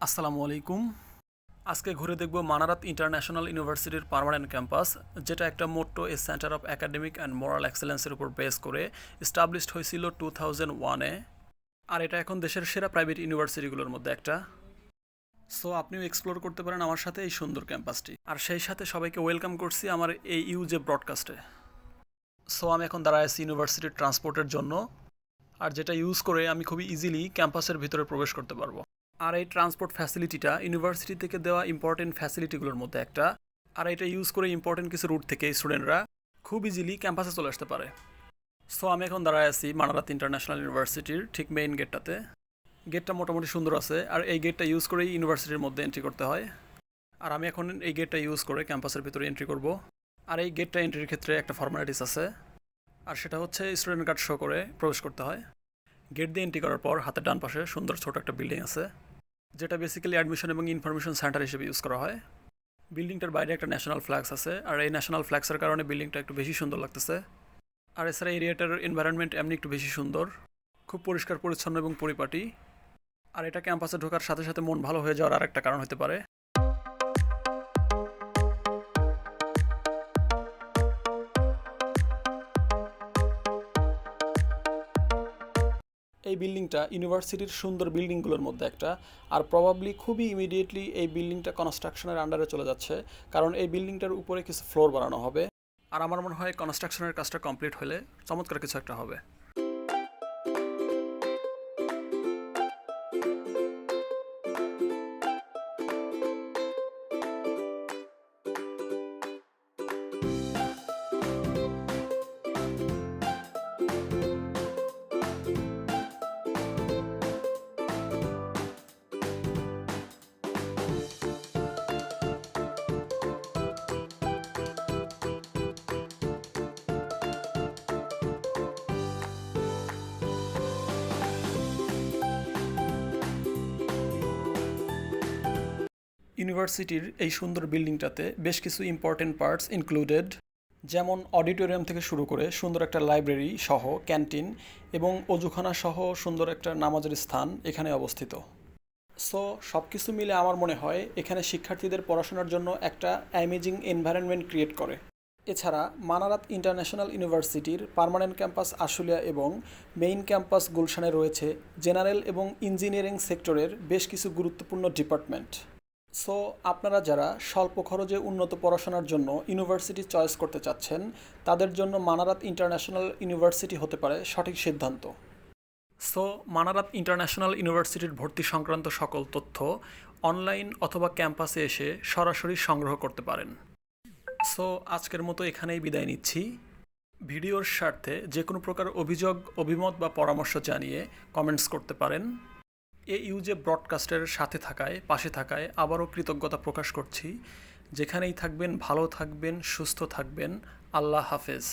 আসসালামু আলাইকুম। আজকে ঘুরে দেখব মানারাত ইন্টারন্যাশনাল ইউনিভার্সিটির পার্মানেন্ট ক্যাম্পাস, যেটা একটা motto a centre of academic and moral এক্সেলেন্সের উপর বেস করে এস্টাবলিশড হয়েছিল 2001-এ। আর এটা এখন দেশের সেরা প্রাইভেট ইউনিভার্সিটিগুলোর মধ্যে একটা। সো আপনিও এক্সপ্লোর করতে পারেন আমার সাথে এই সুন্দর ক্যাম্পাসটি। আর সেই সাথে সবাইকে ওয়েলকাম করছি আমার এই ইউজে ব্রডকাস্টে। সো আমি এখন দাঁড়ায় আছি ইউনিভার্সিটির ট্রান্সপোর্টের জন্য, আর যেটা ইউজ করে আমি খুবই ইজিলি ক্যাম্পাসের ভিতরে প্রবেশ করতে পারবো। আর এই ট্রান্সপোর্ট ফ্যাসিলিটিটা ইউনিভার্সিটি থেকে দেওয়া ইম্পর্টেন্ট ফ্যাসিলিটিগুলোর মধ্যে একটা। আর এটা ইউজ করে ইম্পর্টেন্ট কিছু রুট থেকে স্টুডেন্টরা খুব ইজিলি ক্যাম্পাসে চলে আসতে পারে। সো আমি এখন দাঁড়ায় আছি মানারাত ইন্টারন্যাশনাল ইউনিভার্সিটির ঠিক মেইন গেটটাতে। গেটটা মোটামুটি সুন্দর আছে, আর এই গেটটা ইউজ করেই ইউনিভার্সিটির মধ্যে এন্ট্রি করতে হয়। আর আমি এখন এই গেটটা ইউজ করে ক্যাম্পাসের ভিতরে এন্ট্রি করব। আর এই গেটটা এন্ট্রির ক্ষেত্রে একটা ফর্মালিটিস আছে, আর সেটা হচ্ছে স্টুডেন্ট কার্ড শো করে প্রবেশ করতে হয়। গেট দিয়ে এন্ট্রি করার পর হাতের ডান পাশে সুন্দর ছোট একটা বিল্ডিং আছে, যেটা বেসিক্যালি অ্যাডমিশন এবং ইনফরমেশন সেন্টার হিসেবে ইউজ করা হয়। বিল্ডিংটার বাইরে একটা ন্যাশনাল ফ্ল্যাক্স আছে, আর এই ন্যাশনাল ফ্ল্যাক্সের কারণে বিল্ডিংটা একটু বেশি সুন্দর লাগতেছে। আর এছাড়া এরিয়াটার এনভায়রনমেন্ট এমনি একটু বেশি সুন্দর, খুব পরিষ্কার পরিচ্ছন্ন এবং পরিপাটি। আর এটা ক্যাম্পাসে ঢোকার সাথে সাথে মন ভালো হয়ে যাওয়ার আরেকটা কারণ হতে পারে। এই বিল্ডিংটা ইউনিভার্সিটির সুন্দর বিল্ডিংগুলোর মধ্যে একটা। আর প্রবাবলি খুবই ইমিডিয়েটলি এই বিল্ডিংটা কনস্ট্রাকশনের আন্ডারে চলে যাচ্ছে, কারণ এই বিল্ডিংটার উপরে কিছু ফ্লোর বানানো হবে। আর আমার মনে হয় কনস্ট্রাকশনের কাজটা কমপ্লিট হলে চমৎকার কিছু একটা হবে। ইউনিভার্সিটির এই সুন্দর বিল্ডিংটাতে বেশ কিছু ইম্পর্টেন্ট পার্টস ইনক্লুডেড, যেমন অডিটোরিয়াম থেকে শুরু করে সুন্দর একটা লাইব্রেরি সহ ক্যান্টিন এবং অজুখানা সহ সুন্দর একটা নামাজের স্থান এখানে অবস্থিত। সো সব কিছু মিলে আমার মনে হয় এখানে শিক্ষার্থীদের পড়াশোনার জন্য একটা অ্যামেজিং এনভায়রনমেন্ট ক্রিয়েট করে। এছাড়া মানারাত ইন্টারন্যাশনাল ইউনিভার্সিটির পার্মানেন্ট ক্যাম্পাস আশুলিয়া এবং মেইন ক্যাম্পাস গুলশানে রয়েছে জেনারেল এবং ইঞ্জিনিয়ারিং সেক্টরের বেশ কিছু গুরুত্বপূর্ণ ডিপার্টমেন্ট। সো আপনারা যারা স্বল্প খরচে উন্নত পড়াশোনার জন্য ইউনিভার্সিটি চয়েস করতে চাচ্ছেন, তাদের জন্য মানারাত ইন্টারন্যাশনাল ইউনিভার্সিটি হতে পারে সঠিক সিদ্ধান্ত। সো মানারাত ইন্টারন্যাশনাল ইউনিভার্সিটির ভর্তি সংক্রান্ত সকল তথ্য অনলাইন অথবা ক্যাম্পাসে এসে সরাসরি সংগ্রহ করতে পারেন। সো আজকের মতো এখানেই বিদায় নিচ্ছি। ভিডিওর স্বার্থে যে কোনো প্রকার অভিযোগ, অভিমত বা পরামর্শ জানিয়ে কমেন্টস করতে পারেন। এই ইউজে ব্রডকাস্টের সাথে থাকায়, পাশে থাকায় আবারও কৃতজ্ঞতা প্রকাশ করছি। যেখানেই থাকবেন ভালো থাকবেন, সুস্থ থাকবেন। আল্লাহ হাফেজ।